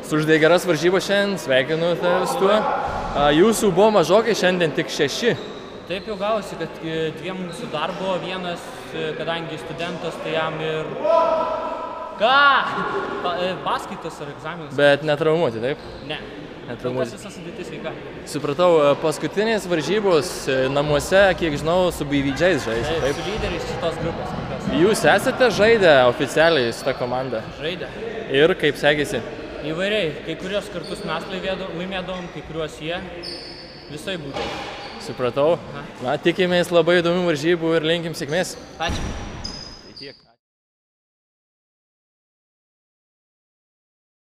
Sužaidė geras varžybas šiandien, sveikinu tave su tuo. Jūsų buvo mažokai, šiandien tik 6. Taip jau gavosi, kad dviem mūsų darbo, vienas, kadangi studentas, tai jam ir... Paskaitos ar egzaminas. Bet netraumuoti, taip? Ne. Netraumuoti. Visas sudėtis sveika. Supratau, paskutinės varžybos namuose, kiek žinau, su BVJ žaidži, taip? Su lyderiais šitos grupės. Jūs esate žaidę oficialiai su ta komanda? Žaidę. Ir kaip sekėsi? Įvairiai. Kai kurios kartus mes laimėdavom, kai kuriuos jie. Visai būtų. Supratau. Na, tikimės labai įdomių varžybų ir linkim sėkmės. Ačiū. Tai tiek.